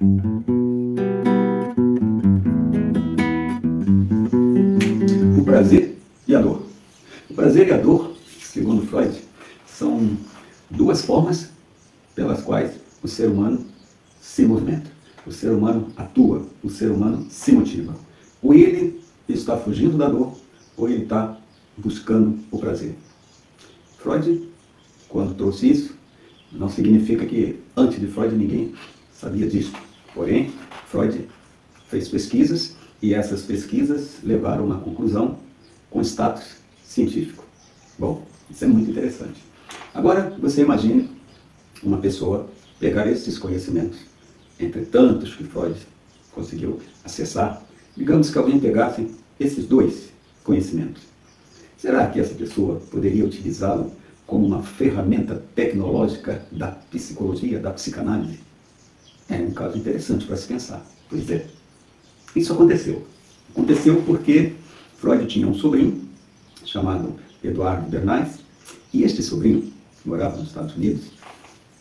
O prazer e a dor. O prazer e a dor, segundo Freud, são duas formas pelas quais o ser humano se movimenta. O ser humano atua, o ser humano se motiva. Ou ele está fugindo da dor, ou ele está buscando o prazer. Freud, quando trouxe isso, não significa que antes de Freud ninguém sabia disso. Porém, Freud fez pesquisas e essas pesquisas levaram a uma conclusão com status científico. Bom, isso é muito interessante. Agora, você imagine uma pessoa pegar esses conhecimentos, entre tantos que Freud conseguiu acessar, digamos que alguém pegasse esses dois conhecimentos. Será que essa pessoa poderia utilizá-lo como uma ferramenta tecnológica da psicologia, da psicanálise? É um caso interessante para se pensar. Pois é, isso aconteceu. Aconteceu porque Freud tinha um sobrinho chamado Eduardo Bernays, e este sobrinho, que morava nos Estados Unidos,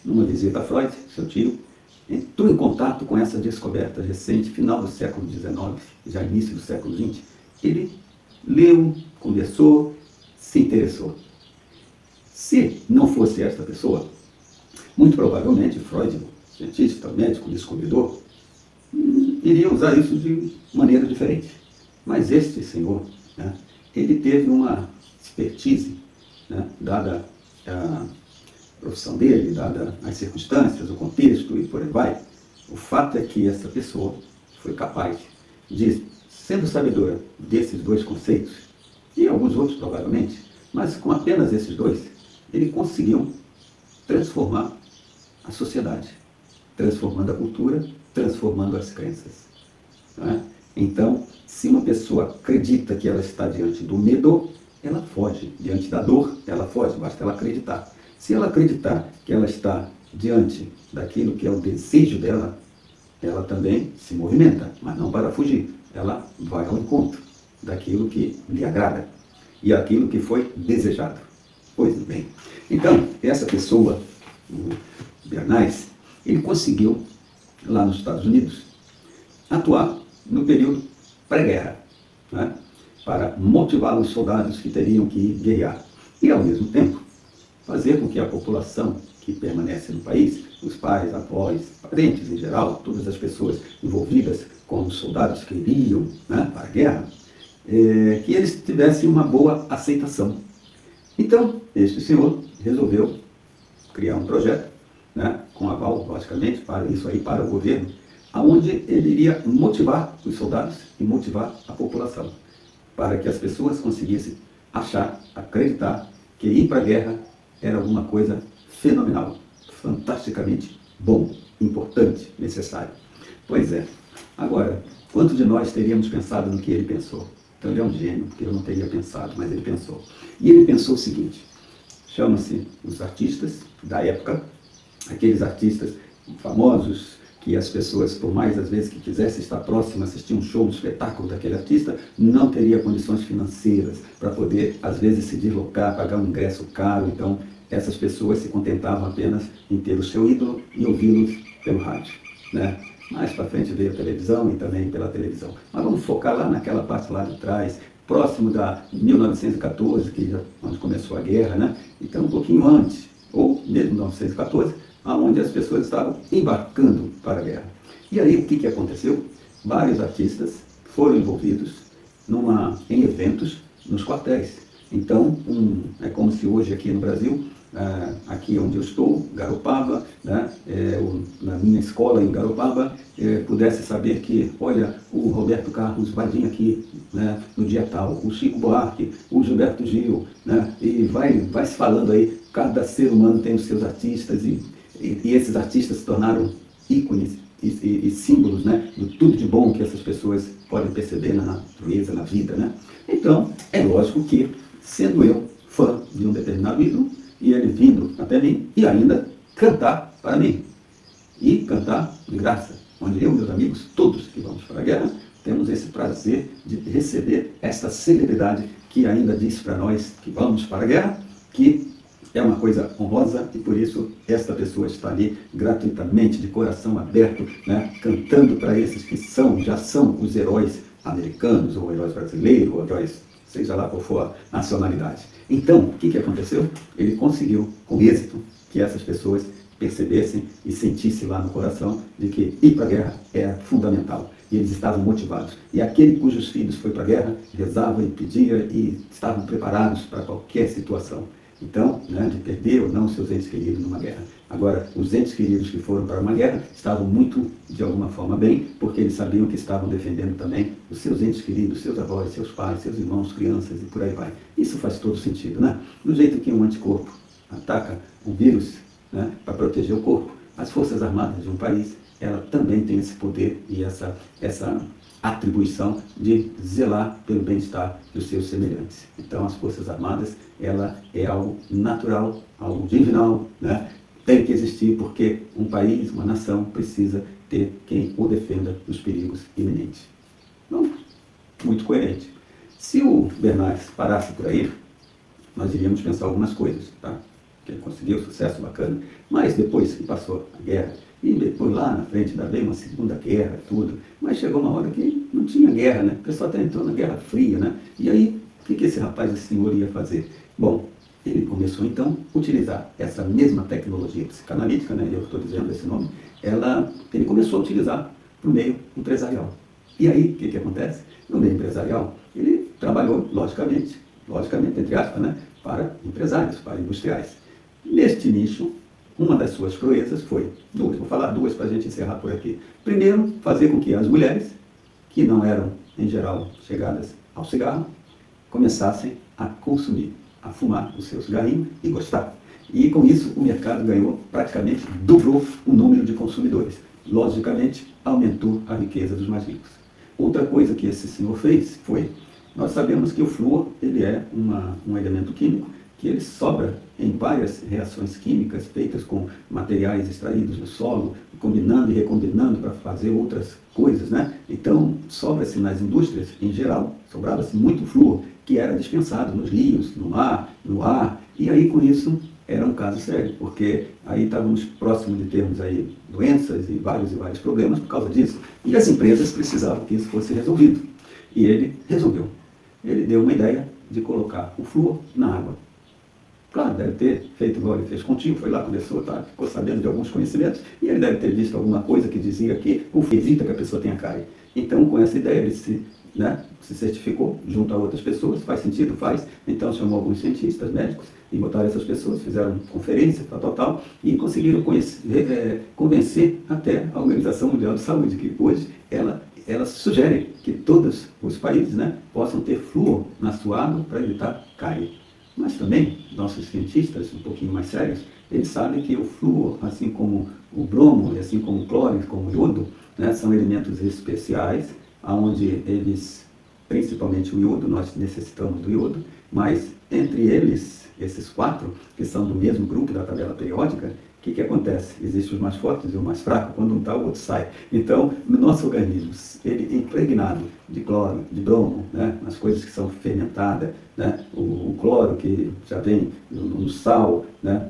numa visita a Freud, seu tio, entrou em contato com essa descoberta recente, final do século XIX, já início do século XX. Ele leu, conversou, se interessou. Se não fosse esta pessoa, muito provavelmente Freud, cientista, médico, descobridor, iria usar isso de maneira diferente. Mas este senhor, né, ele teve uma expertise, né, dada a profissão dele, dada as circunstâncias, o contexto e por aí vai. O fato é que essa pessoa foi capaz de, sendo sabedora desses dois conceitos, e alguns outros provavelmente, mas com apenas esses dois, ele conseguiu transformar a sociedade, transformando a cultura, transformando as crenças. Não é? Então, se uma pessoa acredita que ela está diante do medo, ela foge. Diante da dor, ela foge, basta ela acreditar. Se ela acreditar que ela está diante daquilo que é o desejo dela, ela também se movimenta, mas não para fugir. Ela vai ao encontro daquilo que lhe agrada e aquilo que foi desejado. Pois bem, então, essa pessoa, o Bernays, ele conseguiu, lá nos Estados Unidos, atuar no período pré-guerra, né, para motivar os soldados que teriam que ir guerrear. E, ao mesmo tempo, fazer com que a população que permanece no país, os pais, avós, parentes em geral, todas as pessoas envolvidas com os soldados que iriam, né, para a guerra, que eles tivessem uma boa aceitação. Então, este senhor resolveu criar um projeto, né, com aval, logicamente, para isso aí, para o governo, aonde ele iria motivar os soldados e motivar a população, para que as pessoas conseguissem achar, acreditar que ir para a guerra era alguma coisa fenomenal, fantasticamente bom, importante, necessário. Pois é. Agora, quantos de nós teríamos pensado no que ele pensou? Então ele é um gênio, porque eu não teria pensado, mas ele pensou. E ele pensou o seguinte: chama-se os artistas da época, aqueles artistas famosos, que as pessoas, por mais às vezes que quisessem estar próximas, assistir um show, um espetáculo daquele artista, não teria condições financeiras para poder, às vezes, se deslocar, pagar um ingresso caro. Então, essas pessoas se contentavam apenas em ter o seu ídolo e ouvi-los pelo rádio, né? Mais para frente veio a televisão e também pela televisão. Mas vamos focar lá naquela parte lá de trás, próximo da 1914, que já, onde começou a guerra, né? Então, um pouquinho antes, ou mesmo 1914, onde as pessoas estavam embarcando para a guerra. E aí, o que aconteceu? Vários artistas foram envolvidos em eventos nos quartéis. Então, é como se hoje aqui no Brasil, aqui onde eu estou, Garopaba, né, na minha escola em Garopaba, pudesse saber que, olha, o Roberto Carlos vai vir aqui, né, no dia tal, o Chico Buarque, o Gilberto Gil, né, e vai se falando aí, cada ser humano tem os seus artistas, e esses artistas se tornaram ícones e símbolos, né, de tudo de bom que essas pessoas podem perceber na natureza, na vida, né? Então, é lógico que, sendo eu fã de um determinado ídolo, e ele vindo até mim, e ainda cantar para mim, e cantar de graça, onde eu e meus amigos, todos que vamos para a guerra, temos esse prazer de receber esta celebridade que ainda diz para nós que vamos para a guerra, que é uma coisa honrosa e por isso esta pessoa está ali gratuitamente, de coração aberto, né, cantando para esses que já são os heróis americanos, ou heróis brasileiros, ou heróis, seja lá qual for a nacionalidade. Então, o que aconteceu? Ele conseguiu, com êxito, que essas pessoas percebessem e sentissem lá no coração de que ir para a guerra era fundamental. E eles estavam motivados. E aquele cujos filhos foi para a guerra, rezava e pedia e estavam preparados para qualquer situação. Então, né, de perder ou não seus entes queridos numa guerra. Agora, os entes queridos que foram para uma guerra estavam muito, de alguma forma, bem, porque eles sabiam que estavam defendendo também os seus entes queridos, seus avós, seus pais, seus irmãos, crianças e por aí vai. Isso faz todo sentido, né? Do jeito que um anticorpo ataca um vírus, né, para proteger o corpo, as Forças Armadas de um país, ela também tem esse poder e essa atribuição de zelar pelo bem-estar dos seus semelhantes. Então, as Forças Armadas, ela é algo natural, algo divinal, né? Tem que existir porque um país, uma nação, precisa ter quem o defenda dos perigos iminentes. Então, muito coerente. Se o Bernays parasse por aí, nós iríamos pensar algumas coisas, tá? Que ele conseguiu sucesso bacana, mas depois que passou a guerra, e depois lá na frente ainda veio uma segunda guerra, tudo, mas chegou uma hora que não tinha guerra, né? O pessoal até entrou na Guerra Fria, né? E aí, o que esse rapaz, esse senhor, ia fazer? Bom, ele começou então a utilizar essa mesma tecnologia psicanalítica, né? Eu estou dizendo esse nome, ele começou a utilizar para o meio empresarial. E aí, o que acontece? No meio empresarial, ele trabalhou, logicamente, entre aspas, né? Para empresários, para industriais. Neste nicho, uma das suas proezas foi duas, vou falar duas para a gente encerrar por aqui. Primeiro, fazer com que as mulheres, que não eram, em geral, chegadas ao cigarro, começassem a consumir, a fumar o seu cigarrinho e gostar. E com isso o mercado ganhou, praticamente dobrou o número de consumidores. Logicamente, aumentou a riqueza dos mais ricos. Outra coisa que esse senhor fez foi, nós sabemos que o flúor ele é um elemento químico que ele sobra em várias reações químicas feitas com materiais extraídos do solo, combinando e recombinando para fazer outras coisas, né? Então, sobra-se nas indústrias, em geral, sobrava-se muito flúor, que era dispensado nos rios, no mar, no ar, e aí com isso era um caso sério, porque aí estávamos próximos de termos aí doenças e vários problemas por causa disso, e as empresas precisavam que isso fosse resolvido. E ele resolveu. Ele deu uma ideia de colocar o flúor na água. Claro, deve ter feito igual ele fez contigo, foi lá, começou, tá, ficou sabendo de alguns conhecimentos, e ele deve ter visto alguma coisa que dizia que o evita que a pessoa tenha cárie. Então, com essa ideia, ele se certificou junto a outras pessoas, faz sentido? Faz. Então, chamou alguns cientistas, médicos, e botaram essas pessoas, fizeram conferência, tal, e conseguiram convencer até a Organização Mundial de Saúde, que hoje ela sugere que todos os países, né, possam ter flúor na sua água para evitar cárie. Mas também, nossos cientistas, um pouquinho mais sérios, eles sabem que o flúor, assim como o bromo, assim como o cloro, como o iodo, né, são elementos especiais, onde eles, principalmente o iodo, nós necessitamos do iodo, mas entre eles, esses quatro, que são do mesmo grupo da tabela periódica, o que acontece? Existem os mais fortes e o mais fraco, quando um está, o outro sai. Então, no nosso organismo, ele é impregnado de cloro, de bromo, né, nas coisas que são fermentadas, né, o cloro que já vem no sal, né,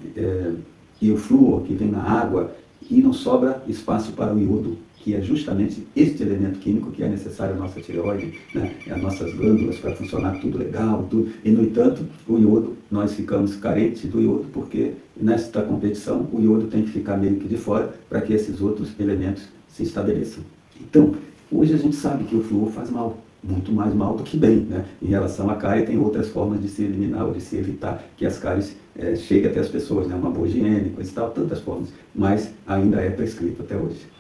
e o flúor que vem na água, e não sobra espaço para o iodo, que é justamente este elemento químico que é necessário à nossa tireoide, né, às nossas glândulas para funcionar tudo legal, tudo. E, no entanto, o iodo, nós ficamos carentes do iodo, porque nesta competição o iodo tem que ficar meio que de fora para que esses outros elementos se estabeleçam. Então, hoje a gente sabe que o flúor faz mal, muito mais mal do que bem, né? Em relação à cárie, tem outras formas de se eliminar ou de se evitar que as cáries cheguem até as pessoas, né? Uma boa higiene, coisa e tal, tantas formas, mas ainda é prescrito até hoje.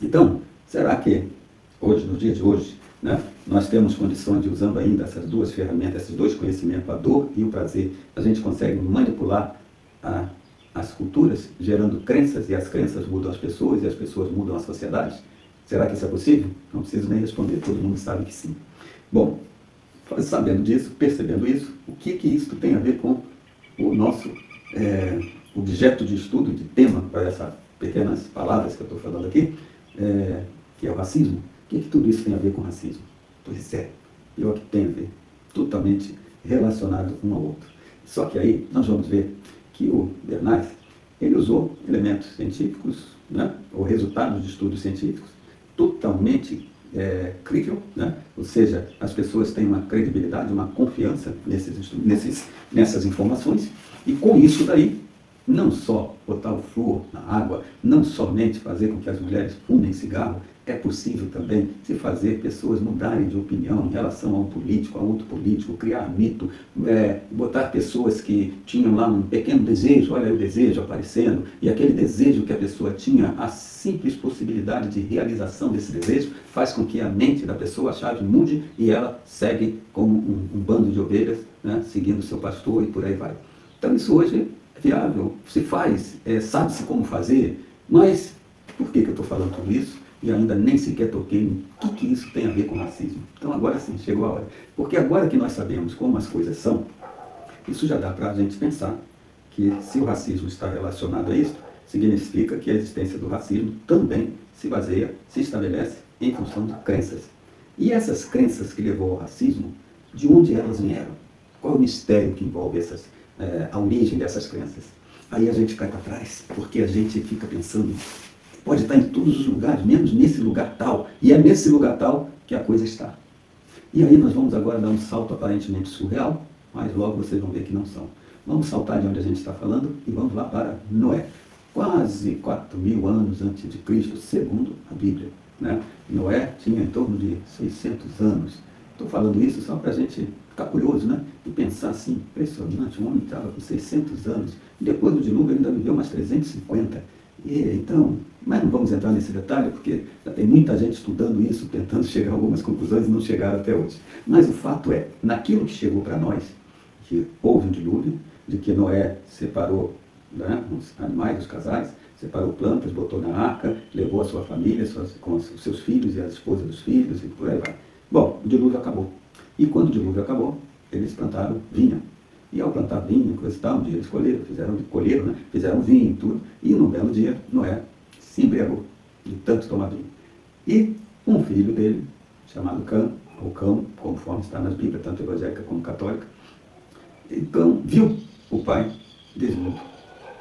Então, será que hoje, no dia de hoje, né, nós temos condições de, usando ainda essas duas ferramentas, esses dois conhecimentos, a dor e o prazer, a gente consegue manipular as culturas, gerando crenças, e as crenças mudam as pessoas, e as pessoas mudam a sociedade? Será que isso é possível? Não preciso nem responder, todo mundo sabe que sim. Bom, sabendo disso, percebendo isso, o que isso tem a ver com o nosso objeto de estudo, de tema, para essas pequenas palavras que eu estou falando aqui, que é o racismo? O que tudo isso tem a ver com racismo? Pois é, pior que tem a ver, totalmente relacionado um ao outro. Só que aí nós vamos ver que o Bernays, ele usou elementos científicos, né, ou resultados de estudos científicos, totalmente crível, né? Ou seja, as pessoas têm uma credibilidade, uma confiança nessas informações, e com isso daí, não só botar o flúor na água, não somente fazer com que as mulheres fumem cigarro, é possível também se fazer pessoas mudarem de opinião em relação a um político, a outro político, criar mito, botar pessoas que tinham lá um pequeno desejo, olha o desejo aparecendo, e aquele desejo que a pessoa tinha, a simples possibilidade de realização desse desejo, faz com que a mente da pessoa, a chave mude, e ela segue como um bando de ovelhas, né, seguindo o seu pastor e por aí vai. Então isso hoje é viável, se faz, sabe-se como fazer, mas por que eu estou falando tudo isso? E ainda nem sequer toquei no que isso tem a ver com racismo. Então agora sim, chegou a hora. Porque agora que nós sabemos como as coisas são, isso já dá para a gente pensar que se o racismo está relacionado a isso, significa que a existência do racismo também se baseia, se estabelece em função de crenças. E essas crenças que levou ao racismo, de onde elas vieram? Qual é o mistério que envolve a origem dessas crenças? Aí a gente cai para trás, porque a gente fica pensando, pode estar em todos os lugares, menos nesse lugar tal. E é nesse lugar tal que a coisa está. E aí nós vamos agora dar um salto aparentemente surreal, mas logo vocês vão ver que não são. Vamos saltar de onde a gente está falando e vamos lá para Noé. Quase 4.000 anos antes de Cristo, segundo a Bíblia, né? Noé tinha em torno de 600 anos. Estou falando isso só para a gente ficar curioso, né? E pensar assim, impressionante, um homem estava com 600 anos. Depois do dilúvio ele ainda viveu mais 350. Então, mas não vamos entrar nesse detalhe, porque já tem muita gente estudando isso, tentando chegar a algumas conclusões e não chegaram até hoje. Mas o fato é, naquilo que chegou para nós, que houve um dilúvio, de que Noé separou, né, os animais, os casais, separou plantas, botou na arca, levou a sua família, com os seus filhos e as esposas dos filhos e por aí vai. Bom, o dilúvio acabou. E quando o dilúvio acabou, eles plantaram vinha. E ao plantar vinho, coisa e tal, um dia eles colheram, né? Fizeram vinho e tudo, e num belo dia, Noé se embriagou de tanto tomar vinho. E um filho dele, chamado Cã, ou Cão, conforme está nas Bíblias, tanto evangélica como católica, então viu o pai desnudo.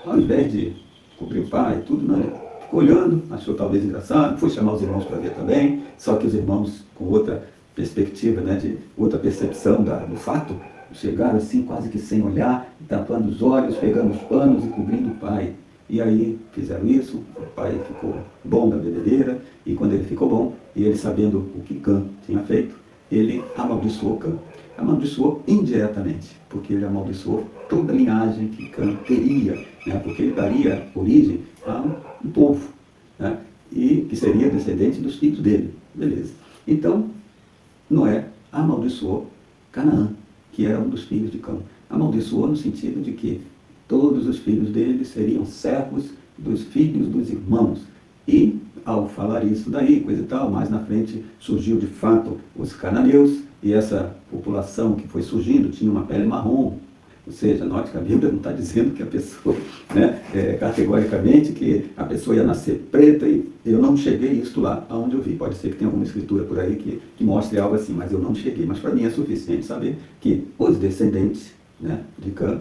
Ao invés de cobrir o pai e tudo, não, ele ficou olhando, achou talvez engraçado, foi chamar os irmãos para ver também, só que os irmãos, com outra perspectiva, né, de outra percepção do fato, chegaram assim quase que sem olhar, tapando os olhos, pegando os panos e cobrindo o pai. E aí fizeram isso, o pai ficou bom da bebedeira, e quando ele ficou bom, e ele sabendo o que Cã tinha feito, ele amaldiçoou Cã. Amaldiçoou indiretamente, porque ele amaldiçoou toda a linhagem que Cã teria, né, porque ele daria origem a um povo, né, e que seria descendente dos filhos dele. Beleza. Então, Noé amaldiçoou Canaã, que era um dos filhos de Cã. Amaldiçoou no sentido de que todos os filhos dele seriam servos dos filhos dos irmãos. E, ao falar isso daí, coisa e tal, mais na frente surgiu de fato os cananeus, e essa população que foi surgindo tinha uma pele marrom. Ou seja, note que a Bíblia não está dizendo que a pessoa, né, categoricamente, que a pessoa ia nascer preta, e eu não cheguei isso lá aonde eu vi. Pode ser que tenha alguma escritura por aí que mostre algo assim, mas eu não cheguei. Mas para mim é suficiente saber que os descendentes, né, de Cã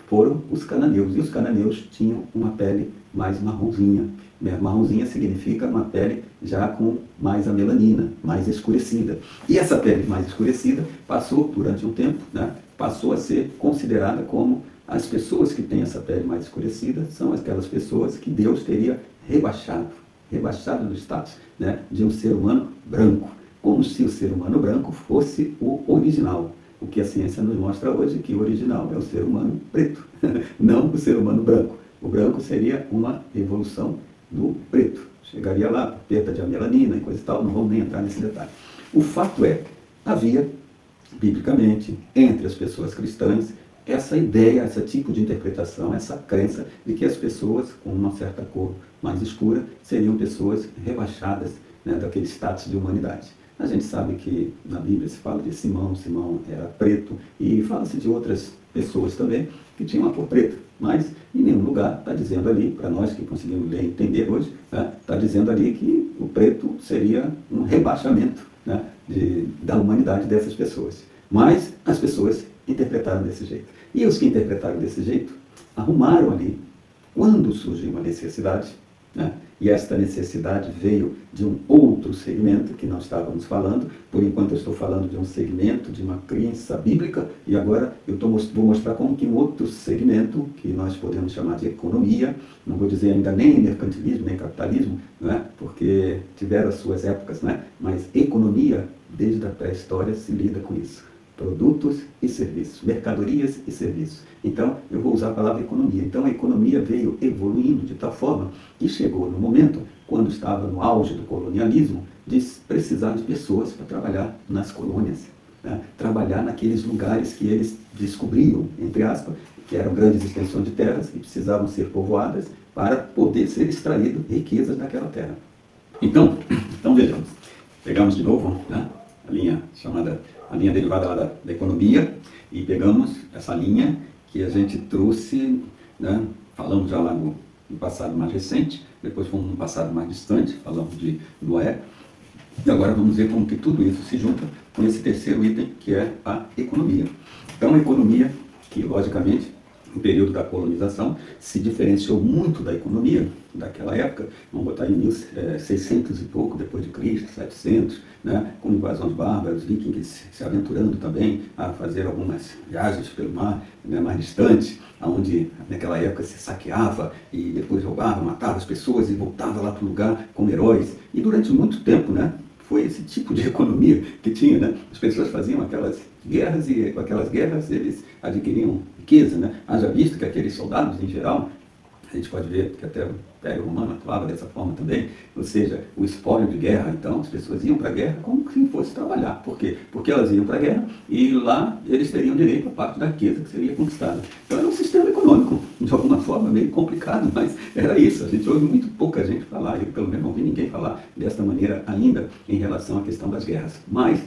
foram os cananeus, e os cananeus tinham uma pele mais marronzinha. Marronzinha significa uma pele já com mais a melanina, mais escurecida. E essa pele mais escurecida passou, durante um tempo, né, passou a ser considerada como as pessoas que têm essa pele mais escurecida são aquelas pessoas que Deus teria rebaixado do status, né, de um ser humano branco, como se o ser humano branco fosse o original. O que a ciência nos mostra hoje é que o original é o ser humano preto, não o ser humano branco. O branco seria uma evolução do preto. Chegaria lá, perda de melanina e coisa e tal, não vamos nem entrar nesse detalhe. O fato é, havia, biblicamente, entre as pessoas cristãs, essa ideia, esse tipo de interpretação, essa crença de que as pessoas com uma certa cor mais escura seriam pessoas rebaixadas, né, daquele status de humanidade. A gente sabe que na Bíblia se fala de Simão era preto, e fala-se de outras pessoas também que tinham uma cor preta, mas em nenhum lugar está dizendo ali, para nós que conseguimos ler e entender hoje, está dizendo ali que o preto seria um rebaixamento, né, da humanidade dessas pessoas. Mas as pessoas interpretaram desse jeito. E os que interpretaram desse jeito arrumaram ali. Quando surgiu uma necessidade, né? E esta necessidade veio de um outro segmento que não estávamos falando. Por enquanto eu estou falando de um segmento, de uma crença bíblica, e agora vou mostrar como que um outro segmento, que nós podemos chamar de economia, não vou dizer ainda nem mercantilismo, nem capitalismo, né? Porque tiveram as suas épocas, né? Mas economia, desde a pré-história, se lida com isso. Produtos e serviços, mercadorias e serviços. Então, eu vou usar a palavra economia. Então, a economia veio evoluindo de tal forma que chegou no momento, quando estava no auge do colonialismo, de precisar de pessoas para trabalhar nas colônias, né? Trabalhar naqueles lugares que eles descobriam, entre aspas, que eram grandes extensões de terras que precisavam ser povoadas para poder ser extraído riquezas daquela terra. Então vejamos, pegamos de novo, né, a linha derivada lá da economia, e pegamos essa linha que a gente trouxe, né, falamos já lá no passado mais recente, depois fomos no passado mais distante, falamos de Noé, e agora vamos ver como que tudo isso se junta com esse terceiro item, que é a economia. Então, a economia, que logicamente, no período da colonização, se diferenciou muito da economia daquela época, vamos botar em 1600 e pouco depois de Cristo, 700, né, com invasões bárbaras, vikings se aventurando também a fazer algumas viagens pelo mar, né, mais distantes, onde naquela época se saqueava e depois roubava, matava as pessoas e voltava lá para o lugar como heróis. E durante muito tempo, né, foi esse tipo de economia que tinha, né? As pessoas faziam aquelas guerras e com aquelas guerras eles adquiriam riqueza, né? Haja visto que aqueles soldados, em geral, a gente pode ver que até o Império Romano atuava dessa forma também, ou seja, o espólio de guerra. Então, as pessoas iam para a guerra como se fosse trabalhar. Por quê? Porque elas iam para a guerra e lá eles teriam direito a parte da riqueza que seria conquistada. Então, era um sistema econômico, de alguma forma, meio complicado, mas era isso. A gente ouve muito pouca gente falar, eu pelo menos não vi ninguém falar desta maneira ainda em relação à questão das guerras. Mas,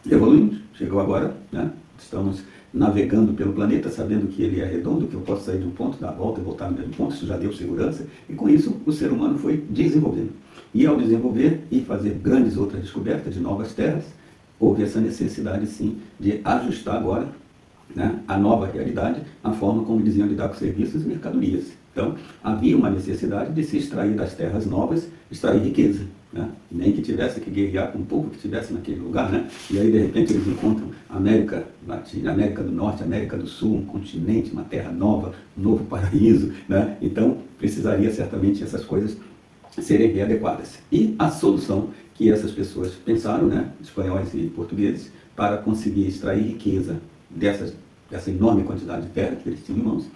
evoluindo, chegou agora, né? Estamos navegando pelo planeta, sabendo que ele é redondo, que eu posso sair de um ponto, dar a volta e voltar no mesmo ponto, isso já deu segurança, e com isso o ser humano foi desenvolvendo. E ao desenvolver e fazer grandes outras descobertas de novas terras, houve essa necessidade sim de ajustar agora, né, a nova realidade, a forma como eles iam lidar com serviços e mercadorias. Então, havia uma necessidade de se extrair das terras novas, extrair riqueza, né? Nem que tivesse que guerrear com o povo que estivesse naquele lugar, né? E aí, de repente, eles encontram América Latina, América do Norte, América do Sul, um continente, uma terra nova, um novo paraíso, né? Então, precisaria certamente essas coisas serem readequadas. E a solução que essas pessoas pensaram, né, espanhóis e portugueses, para conseguir extrair riqueza dessa enorme quantidade de terra que eles tinham em mãos,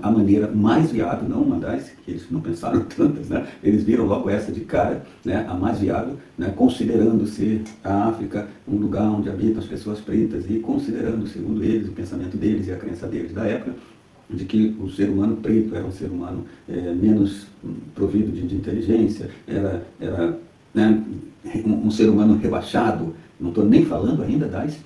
a maneira mais viável, não uma das, que eles não pensaram tantas, né? Eles viram logo essa de cara, né? A mais viável, né? Considerando-se a África um lugar onde habitam as pessoas pretas e considerando, segundo eles, o pensamento deles e a crença deles da época, de que o ser humano preto era um ser humano menos provido de inteligência, era né, um ser humano rebaixado. Não estou nem falando ainda das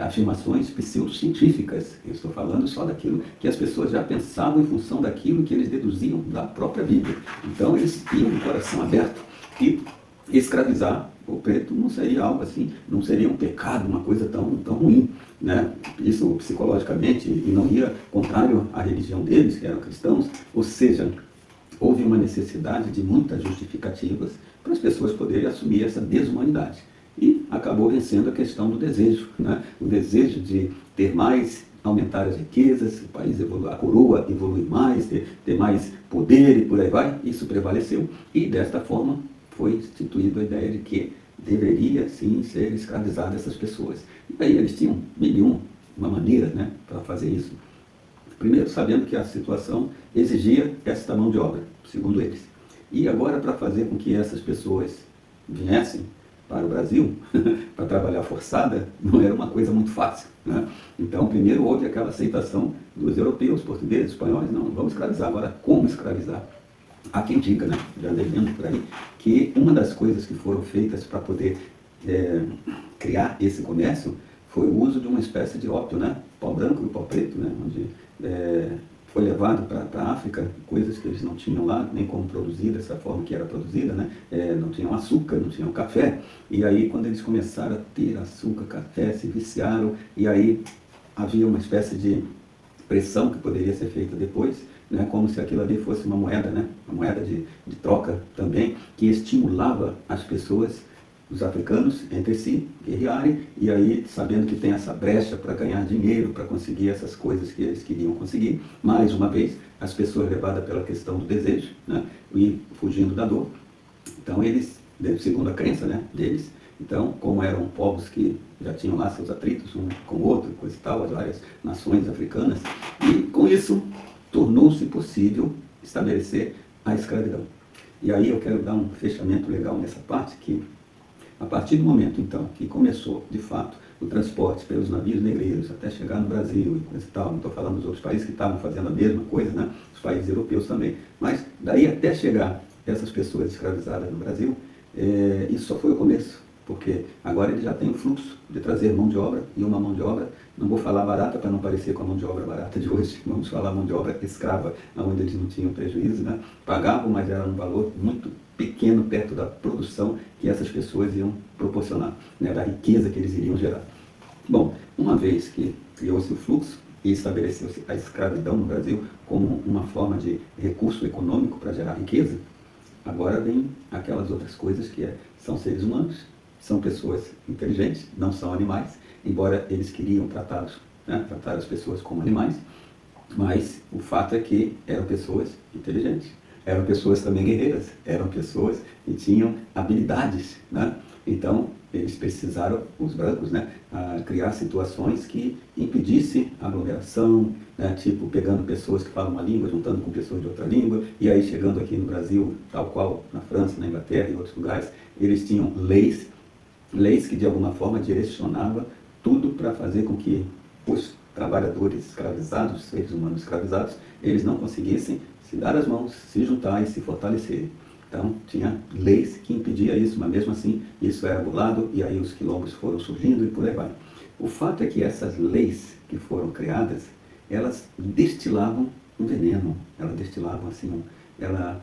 afirmações pseudocientíficas, eu estou falando só daquilo que as pessoas já pensavam em função daquilo que eles deduziam da própria Bíblia. Então eles tinham o coração aberto e escravizar o preto não seria algo assim, não seria um pecado, uma coisa tão ruim, né? Isso psicologicamente, e não ia contrário à religião deles, que eram cristãos, ou seja, houve uma necessidade de muitas justificativas para as pessoas poderem assumir essa desumanidade. E acabou vencendo a questão do desejo, né? O desejo de ter mais, aumentar as riquezas, o país evolui, a coroa evoluir mais, ter mais poder e por aí vai. Isso prevaleceu e desta forma foi instituída a ideia de que deveria sim ser escravizada essas pessoas. E aí eles tinham uma maneira, né, para fazer isso. Primeiro, sabendo que a situação exigia esta mão de obra, segundo eles. E agora, para fazer com que essas pessoas viessem para o Brasil, para trabalhar forçada, não era uma coisa muito fácil, né? Então, primeiro houve aquela aceitação dos europeus, portugueses, espanhóis, não, vamos escravizar. Agora, como escravizar? Há quem diga, né, já lendo por aí, que uma das coisas que foram feitas para poder criar esse comércio foi o uso de uma espécie de ópio, né, pau branco e pau preto, né, onde foi levado para a África coisas que eles não tinham lá, nem como produzir dessa forma que era produzida, né? Não tinham açúcar, não tinham café, e aí quando eles começaram a ter açúcar, café, se viciaram, e aí havia uma espécie de pressão que poderia ser feita depois, né, como se aquilo ali fosse uma moeda, né, uma moeda de troca também, que estimulava as pessoas, os africanos, entre si, guerrearem, e aí, sabendo que tem essa brecha para ganhar dinheiro, para conseguir essas coisas que eles queriam conseguir, mais uma vez, as pessoas levadas pela questão do desejo, né, e fugindo da dor. Então eles, segundo a crença, né, deles, então, como eram povos que já tinham lá seus atritos um com o outro, coisa e tal, as várias nações africanas, e com isso tornou-se possível estabelecer a escravidão. E aí eu quero dar um fechamento legal nessa parte, que a partir do momento, então, que começou, de fato, o transporte pelos navios negreiros até chegar no Brasil e coisa e tal, não estou falando dos outros países que estavam fazendo a mesma coisa, né? Os países europeus também, mas daí até chegar essas pessoas escravizadas no Brasil, isso só foi o começo, porque agora ele já tem o fluxo de trazer mão de obra, e uma mão de obra, não vou falar barata para não parecer com a mão de obra barata de hoje, vamos falar mão de obra escrava, onde eles não tinham prejuízo, né? Pagavam, mas era um valor muito pequeno perto da produção que essas pessoas iam proporcionar, né? Da riqueza que eles iriam gerar. Bom, uma vez que criou-se o fluxo e estabeleceu-se a escravidão no Brasil como uma forma de recurso econômico para gerar riqueza, agora vem aquelas outras coisas que são seres humanos, são pessoas inteligentes, não são animais, embora eles queriam tratá-los, né, tratar as pessoas como animais, mas o fato é que eram pessoas inteligentes, eram pessoas também guerreiras, eram pessoas que tinham habilidades, né? Então eles precisaram, os brancos, né, criar situações que impedissem a aglomeração, né, tipo pegando pessoas que falam uma língua, juntando com pessoas de outra língua, e aí chegando aqui no Brasil, tal qual na França, na Inglaterra e outros lugares, eles tinham leis que de alguma forma direcionavam tudo para fazer com que os trabalhadores escravizados, seres humanos escravizados, eles não conseguissem se dar as mãos, se juntar e se fortalecer. Então, tinha leis que impediam isso, mas mesmo assim, isso era burlado, e aí os quilombos foram surgindo e por aí vai. O fato é que essas leis que foram criadas, elas destilavam um veneno, elas destilavam assim, ela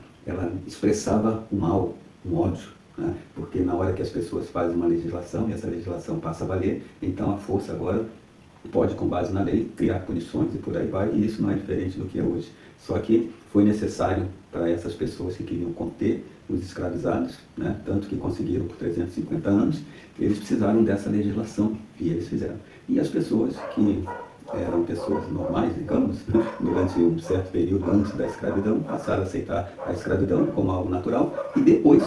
expressava o mal, um ódio, né? Porque na hora que as pessoas fazem uma legislação, e essa legislação passa a valer, então a força agora pode, com base na lei, criar punições e por aí vai, e isso não é diferente do que é hoje. Só que foi necessário para essas pessoas que queriam conter os escravizados, né, tanto que conseguiram por 350 anos, eles precisaram dessa legislação, e eles fizeram. E as pessoas que eram pessoas normais, digamos, durante um certo período antes da escravidão, passaram a aceitar a escravidão como algo natural, e depois,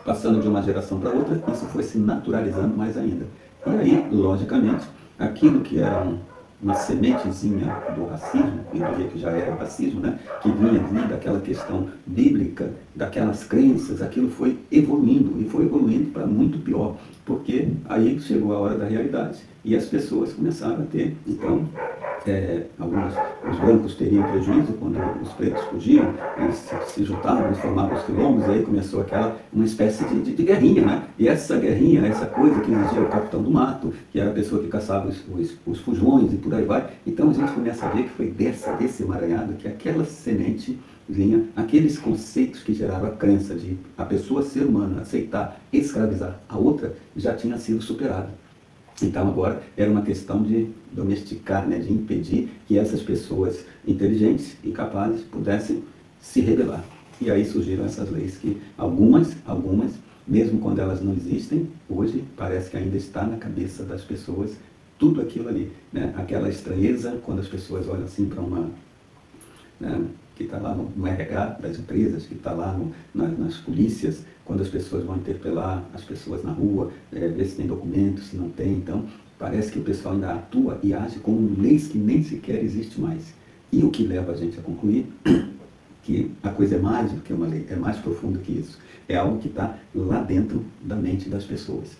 passando de uma geração para outra, isso foi se naturalizando mais ainda. E aí, logicamente, aquilo que era uma sementezinha do racismo, eu diria que já era racismo, né? Que vinha ali daquela questão bíblica, daquelas crenças, aquilo foi evoluindo, e foi evoluindo para muito pior, porque aí chegou a hora da realidade, e as pessoas começaram a ter, então, os brancos teriam prejuízo quando os pretos fugiam, eles se juntavam, eles formavam os quilombos, e aí começou uma espécie de guerrinha, né? E essa guerrinha, essa coisa que exigia o capitão do mato, que era a pessoa que caçava os fujões e por aí vai. Então a gente começa a ver que foi desse emaranhado que aquela semente vinha, aqueles conceitos que geraram a crença de a pessoa ser humana aceitar escravizar a outra, já tinha sido superado. Então agora era uma questão de domesticar, né, de impedir que essas pessoas inteligentes e capazes pudessem se rebelar. E aí surgiram essas leis que algumas, mesmo quando elas não existem, hoje parece que ainda está na cabeça das pessoas tudo aquilo ali, né? Aquela estranheza quando as pessoas olham assim para uma, né, que está lá no RH das empresas, que está lá nas polícias, quando as pessoas vão interpelar as pessoas na rua, ver se tem documento, se não tem. Então, parece que o pessoal ainda atua e age com leis que nem sequer existem mais. E o que leva a gente a concluir que a coisa é mais do que uma lei, é mais profundo que isso. É algo que está lá dentro da mente das pessoas.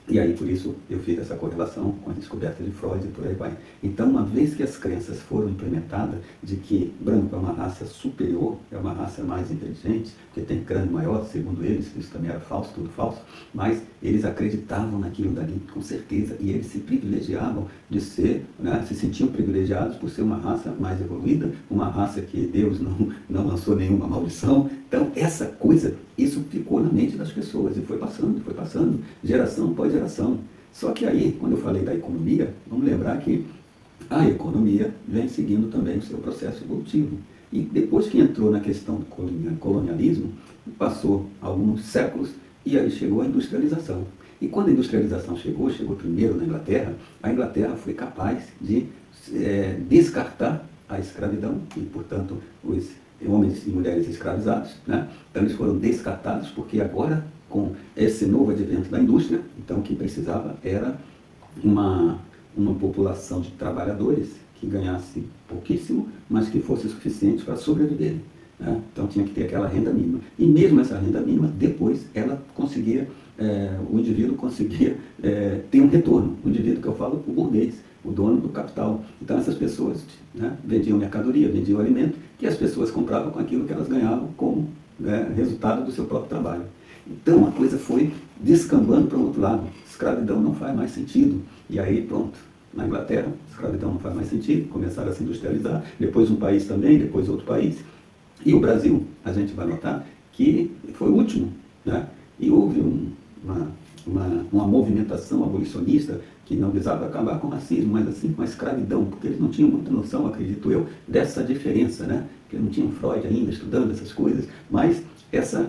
E aí, por isso, eu fiz essa correlação com a descoberta de Freud e por aí vai. Então, uma vez que as crenças foram implementadas de que branco é uma raça superior, é uma raça mais inteligente, porque tem crânio maior, segundo eles, isso também era falso, tudo falso, mas eles acreditavam naquilo dali, com certeza, e eles se privilegiavam de ser, né, se sentiam privilegiados por ser uma raça mais evoluída, uma raça que Deus não lançou nenhuma maldição. Então, essa coisa, isso ficou na mente das pessoas e foi passando, geração após geração. Só que aí, quando eu falei da economia, vamos lembrar que a economia vem seguindo também o seu processo evolutivo. E depois que entrou na questão do colonialismo, passou alguns séculos e aí chegou a industrialização. E quando a industrialização chegou primeiro na Inglaterra, a Inglaterra foi capaz de descartar a escravidão e, portanto, os homens e mulheres escravizados, né? Então eles foram descartados porque agora, com esse novo advento da indústria, então o que precisava era uma população de trabalhadores que ganhasse pouquíssimo, mas que fosse suficiente para sobreviverem, né? Então tinha que ter aquela renda mínima. E mesmo essa renda mínima, depois ela conseguia, o indivíduo conseguia ter um retorno. O indivíduo que eu falo, o burguês, o dono do capital. Então essas pessoas, né, vendiam mercadoria, vendiam alimento, que as pessoas compravam com aquilo que elas ganhavam como resultado do seu próprio trabalho. Então a coisa foi descambando para o outro lado. Escravidão não faz mais sentido. E aí pronto, na Inglaterra, escravidão não faz mais sentido, começaram a se industrializar, depois um país também, depois outro país. E o Brasil, a gente vai notar que foi o último, né? E houve uma movimentação abolicionista que não visava acabar com o racismo, mas assim com a escravidão, porque eles não tinham muita noção, acredito eu, dessa diferença, né? Porque não tinham Freud ainda estudando essas coisas, mas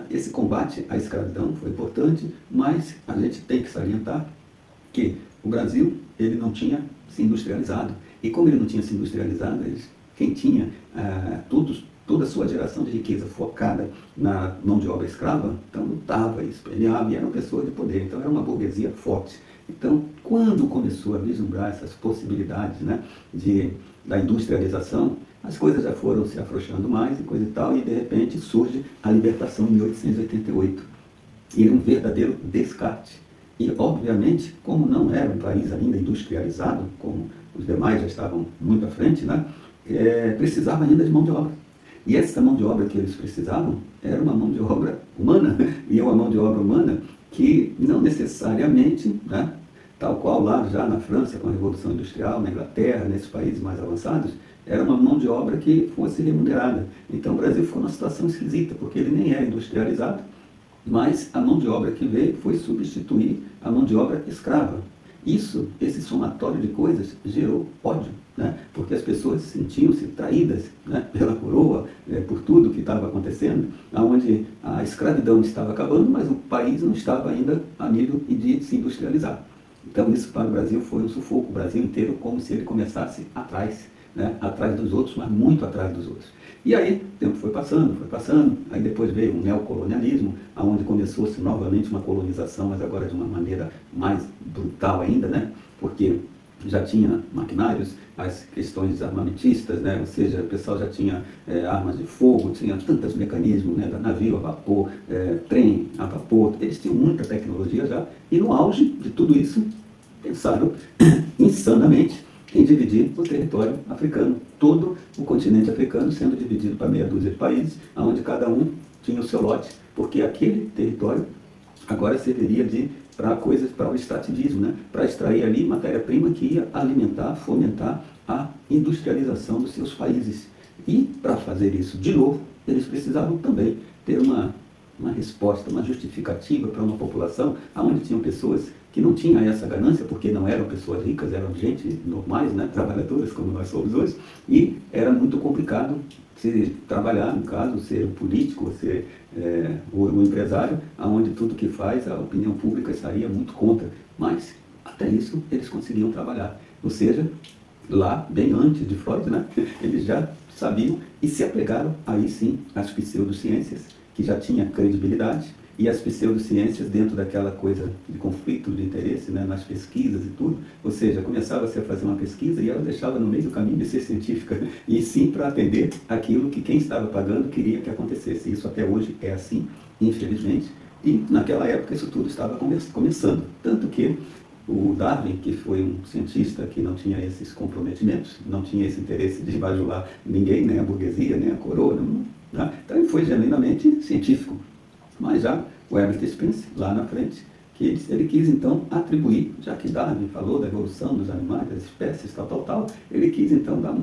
esse combate à escravidão foi importante, mas a gente tem que salientar que o Brasil, ele não tinha se industrializado. E como ele não tinha se industrializado, quem tinha toda a sua geração de riqueza focada na mão de obra escrava, então lutava, espelhava e eram pessoas de poder. Então era uma burguesia forte. Então, quando começou a vislumbrar essas possibilidades, né, da industrialização, as coisas já foram se afrouxando mais e coisa e tal, e de repente surge a libertação em 1888. E é um verdadeiro descarte. E, obviamente, como não era um país ainda industrializado, como os demais já estavam muito à frente, né, precisava ainda de mão de obra. E essa mão de obra que eles precisavam era uma mão de obra humana, e uma mão de obra humana que não necessariamente, né, tal qual lá já na França com a Revolução Industrial, na Inglaterra, nesses países mais avançados, era uma mão de obra que fosse remunerada. Então o Brasil ficou numa situação esquisita, porque ele nem era industrializado, mas a mão de obra que veio foi substituir a mão de obra escrava. Esse somatório de coisas gerou ódio, né? Porque as pessoas sentiam-se traídas, né, pela coroa, por tudo que estava acontecendo, onde a escravidão estava acabando, mas o país não estava ainda a nível de se industrializar. Então isso para o Brasil foi um sufoco, o Brasil inteiro como se ele começasse atrás, né, atrás dos outros, mas muito atrás dos outros. E aí o tempo foi passando, aí depois veio um neocolonialismo, onde começou-se novamente uma colonização, mas agora de uma maneira mais brutal ainda, né, porque já tinha maquinários, as questões armamentistas, né? Ou seja, o pessoal já tinha armas de fogo, tinha tantos mecanismos, né? Navio a vapor, trem a vapor, eles tinham muita tecnologia já, e no auge de tudo isso, pensaram insanamente em dividir o território africano, todo o continente africano sendo dividido para meia dúzia de países, onde cada um tinha o seu lote, porque aquele território agora serviria para o extrativismo, né? Para extrair ali matéria-prima que ia alimentar, fomentar a industrialização dos seus países. E para fazer isso de novo, eles precisavam também ter uma resposta, uma justificativa para uma população onde tinham pessoas que não tinham essa ganância, porque não eram pessoas ricas, eram gente normais, né, trabalhadoras como nós somos hoje, e era muito complicado se trabalhar, no caso, ser um político, ser um empresário, onde tudo que faz a opinião pública estaria muito contra. Mas, até isso, eles conseguiam trabalhar. Ou seja, lá, bem antes de Freud, né, eles já sabiam e se apegaram, aí sim, às pseudociências, que já tinha credibilidade, e as pseudociências dentro daquela coisa de conflito de interesse, né, nas pesquisas e tudo. Ou seja, começava-se a fazer uma pesquisa e ela deixava no meio do caminho de ser científica, e sim para atender aquilo que quem estava pagando queria que acontecesse. Isso até hoje é assim, infelizmente, e naquela época isso tudo estava começando. Tanto que o Darwin, que foi um cientista que não tinha esses comprometimentos, não tinha esse interesse de bajular ninguém, nem a burguesia, nem a coroa, né? Então ele foi genuinamente científico. Mas já o Herbert Spencer, lá na frente, que ele quis então atribuir, já que Darwin falou da evolução dos animais, das espécies, tal, ele quis então dar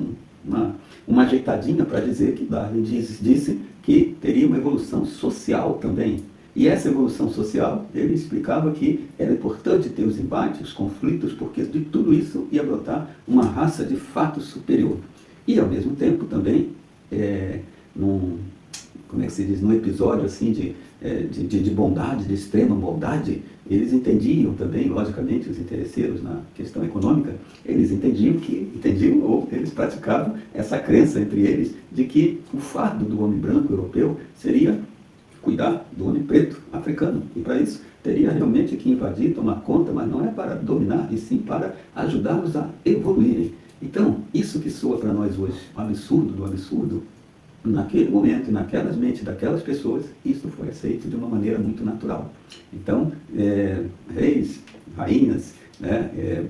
uma ajeitadinha para dizer que Darwin disse que teria uma evolução social também. E essa evolução social, ele explicava que era importante ter os embates, os conflitos, porque de tudo isso ia brotar uma raça de fato superior. E, ao mesmo tempo, também, como é que se diz, num episódio assim de bondade, de extrema bondade, eles entendiam também, logicamente, os interesseiros na questão econômica, eles entendiam ou eles praticavam essa crença entre eles de que o fardo do homem branco europeu seria cuidar do homem preto africano. E para isso teria realmente que invadir, tomar conta, mas não é para dominar, e sim para ajudá-los a evoluírem. Então, isso que soa para nós hoje, o absurdo do absurdo, naquele momento, naquelas mentes daquelas pessoas, isso foi aceito de uma maneira muito natural. Então, reis, rainhas,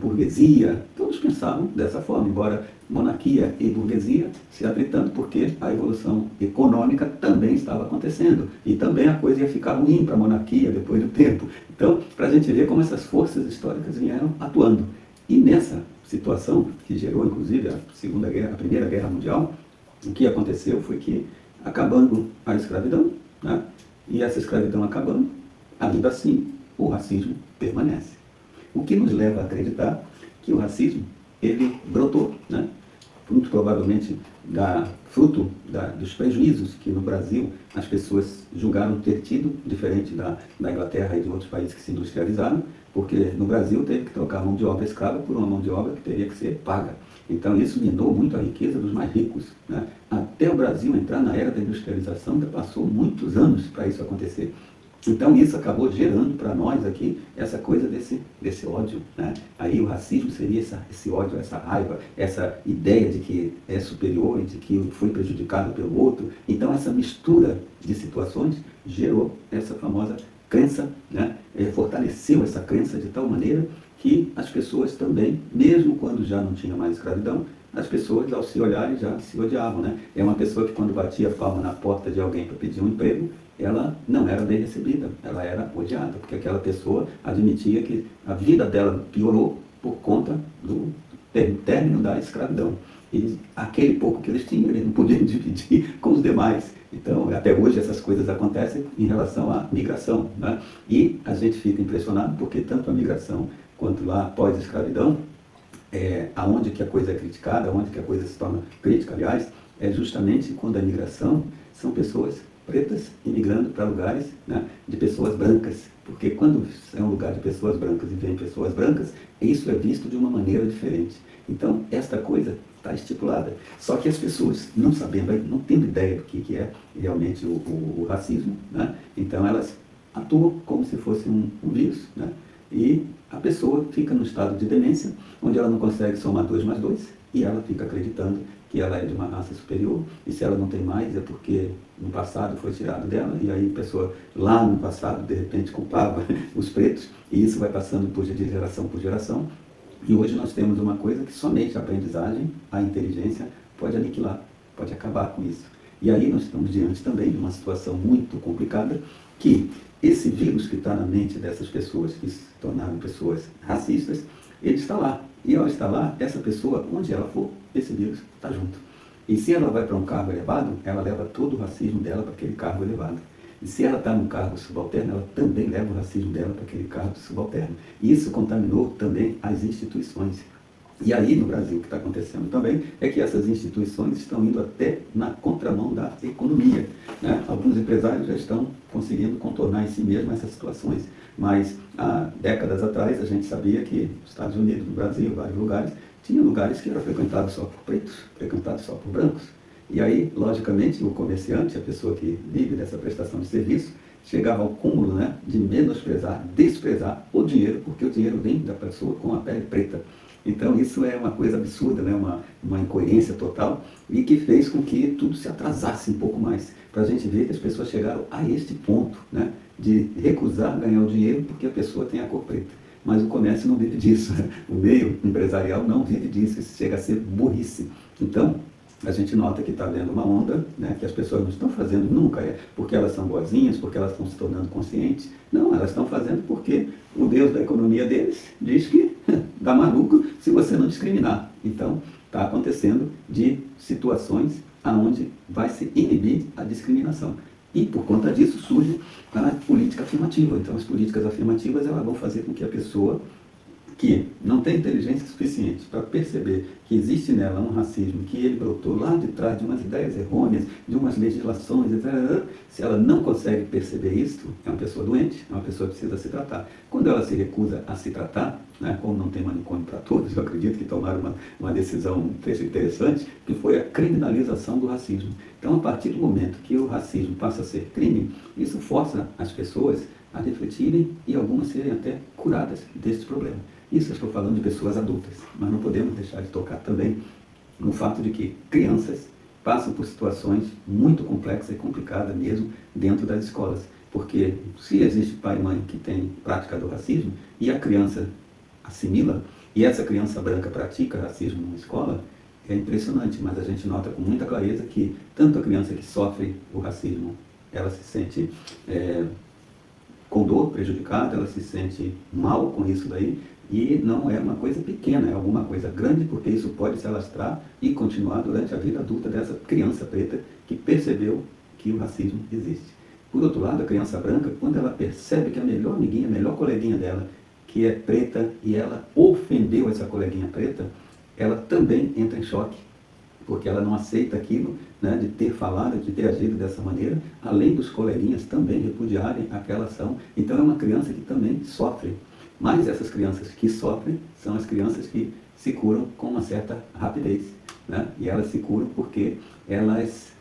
burguesia, todos pensavam dessa forma, embora monarquia e burguesia se atritando, porque a evolução econômica também estava acontecendo, e também a coisa ia ficar ruim para a monarquia depois do tempo. Então, para a gente ver como essas forças históricas vieram atuando. E nessa situação, que gerou inclusive a Primeira Guerra Mundial, o que aconteceu foi que, acabando a escravidão, né, e essa escravidão acabando, ainda assim, o racismo permanece. O que nos leva a acreditar que o racismo, ele brotou, né, muito provavelmente fruto dos prejuízos que no Brasil as pessoas julgaram ter tido, diferente da Inglaterra e de outros países que se industrializaram, porque no Brasil teve que trocar a mão de obra escrava por uma mão de obra que teria que ser paga. Então isso minou muito a riqueza dos mais ricos, né? Até o Brasil entrar na era da industrialização, ainda passou muitos anos para isso acontecer. Então isso acabou gerando para nós aqui essa coisa desse ódio, né? Aí o racismo seria esse ódio, essa raiva, essa ideia de que é superior e de que foi prejudicado pelo outro. Então essa mistura de situações gerou essa famosa crença, né? Fortaleceu essa crença de tal maneira que as pessoas também, mesmo quando já não tinha mais escravidão, as pessoas, ao se olharem, já se odiavam, né? É uma pessoa que, quando batia a palma na porta de alguém para pedir um emprego, ela não era bem recebida, ela era odiada, porque aquela pessoa admitia que a vida dela piorou por conta do término da escravidão. E aquele pouco que eles tinham, eles não podiam dividir com os demais. Então, até hoje, essas coisas acontecem em relação à migração, né? E a gente fica impressionado porque tanto a migração quanto lá após a escravidão, aonde que a coisa é criticada, aonde que a coisa se torna crítica, aliás, é justamente quando a migração são pessoas pretas imigrando para lugares, né, de pessoas brancas. Porque quando é um lugar de pessoas brancas e vem pessoas brancas, isso é visto de uma maneira diferente. Então, esta coisa está estipulada. Só que as pessoas, não sabendo, não tendo ideia do que é realmente o racismo, né, então elas atuam como se fosse um vírus, né, e a pessoa fica num estado de demência, onde ela não consegue somar 2 mais 2, e ela fica acreditando que ela é de uma raça superior, e se ela não tem mais é porque no passado foi tirado dela, e aí a pessoa lá no passado de repente culpava os pretos, e isso vai passando de geração por geração, e hoje nós temos uma coisa que somente a aprendizagem, a inteligência pode aniquilar, pode acabar com isso. E aí nós estamos diante também de uma situação muito complicada, que esse vírus que está na mente dessas pessoas que se tornaram pessoas racistas, ele está lá. E ao estar lá, essa pessoa, onde ela for, esse vírus está junto. E se ela vai para um cargo elevado, ela leva todo o racismo dela para aquele cargo elevado. E se ela está num cargo subalterno, ela também leva o racismo dela para aquele cargo subalterno. E isso contaminou também as instituições. E aí, no Brasil, o que está acontecendo também é que essas instituições estão indo até na contramão da economia, né? Alguns empresários já estão conseguindo contornar em si mesmo essas situações. Mas, há décadas atrás, a gente sabia que nos Estados Unidos, no Brasil, vários lugares, tinha lugares que eram frequentados só por pretos, frequentados só por brancos. E aí, logicamente, o comerciante, a pessoa que vive dessa prestação de serviço, chegava ao cúmulo, né, de menosprezar, desprezar o dinheiro, porque o dinheiro vem da pessoa com a pele preta. Então isso é uma coisa absurda, né? uma incoerência total, e que fez com que tudo se atrasasse um pouco mais, para a gente ver que as pessoas chegaram a este ponto, né? De recusar ganhar o dinheiro porque a pessoa tem a cor preta. Mas o comércio não vive disso, né? O meio empresarial não vive disso, isso chega a ser burrice. Então, a gente nota que está havendo uma onda, né, que as pessoas não estão fazendo nunca, porque elas são boazinhas, porque elas estão se tornando conscientes. Não, elas estão fazendo porque o Deus da economia deles diz que dá maluco se você não discriminar. Então, está acontecendo de situações onde vai se inibir a discriminação. E por conta disso surge a política afirmativa. Então as políticas afirmativas elas vão fazer com que a pessoa que não tem inteligência suficiente para perceber que existe nela um racismo, que ele brotou lá de trás de umas ideias errôneas, de umas legislações, etc. Se ela não consegue perceber isso, é uma pessoa doente, é uma pessoa que precisa se tratar. Quando ela se recusa a se tratar, né, como não tem manicômio para todos, eu acredito que tomaram uma decisão interessante, que foi a criminalização do racismo. Então, a partir do momento que o racismo passa a ser crime, isso força as pessoas a refletirem e algumas serem até curadas desse problema. Isso eu estou falando de pessoas adultas, mas não podemos deixar de tocar também no fato de que crianças passam por situações muito complexas e complicadas mesmo dentro das escolas. Porque se existe pai e mãe que tem prática do racismo e a criança assimila, e essa criança branca pratica racismo numa escola, é impressionante, mas a gente nota com muita clareza que tanto a criança que sofre o racismo, ela se sente com dor, prejudicada, ela se sente mal com isso daí, e não é uma coisa pequena, é alguma coisa grande, porque isso pode se alastrar e continuar durante a vida adulta dessa criança preta que percebeu que o racismo existe. Por outro lado, a criança branca, quando ela percebe que a melhor amiguinha, a melhor coleguinha dela, que é preta, e ela ofendeu essa coleguinha preta, ela também entra em choque, porque ela não aceita aquilo, né, de ter falado, de ter agido dessa maneira, além dos coleguinhas também repudiarem aquela ação. Então é uma criança que também sofre. Mas essas crianças que sofrem são as crianças que se curam com uma certa rapidez, né? E elas se curam porque elas,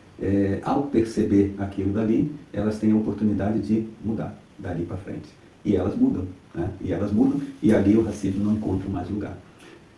ao perceber aquilo dali, elas têm a oportunidade de mudar dali para frente. E elas mudam, né? E elas mudam, e ali o racismo não encontra mais lugar.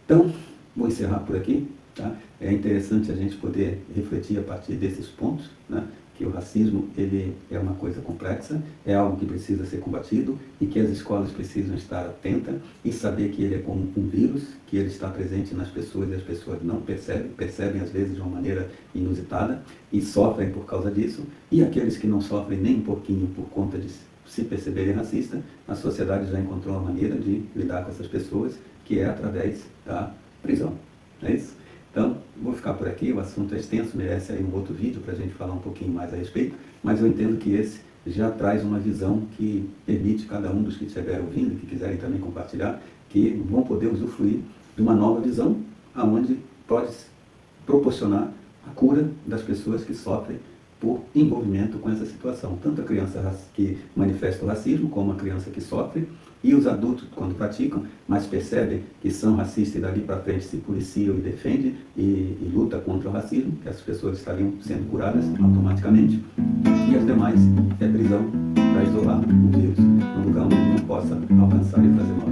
Então, vou encerrar por aqui. Tá? É interessante a gente poder refletir a partir desses pontos, né? Que o racismo ele é uma coisa complexa, é algo que precisa ser combatido e que as escolas precisam estar atentas e saber que ele é como um vírus, que ele está presente nas pessoas e as pessoas não percebem às vezes de uma maneira inusitada e sofrem por causa disso. E aqueles que não sofrem nem um pouquinho por conta de se perceberem racistas, a sociedade já encontrou uma maneira de lidar com essas pessoas, que é através da prisão. É isso? Então, vou ficar por aqui, o assunto é extenso, merece aí um outro vídeo para a gente falar um pouquinho mais a respeito, mas eu entendo que esse já traz uma visão que permite cada um dos que estiverem ouvindo, que quiserem também compartilhar, que vão poder usufruir de uma nova visão, aonde pode proporcionar a cura das pessoas que sofrem por envolvimento com essa situação. Tanto a criança que manifesta o racismo, como a criança que sofre, e os adultos, quando praticam, mas percebem que são racistas e dali para frente se policiam e defendem e lutam contra o racismo, que as pessoas estariam sendo curadas automaticamente. E as demais é prisão para isolar o vírus, num lugar onde ele não possa alcançar e fazer mal.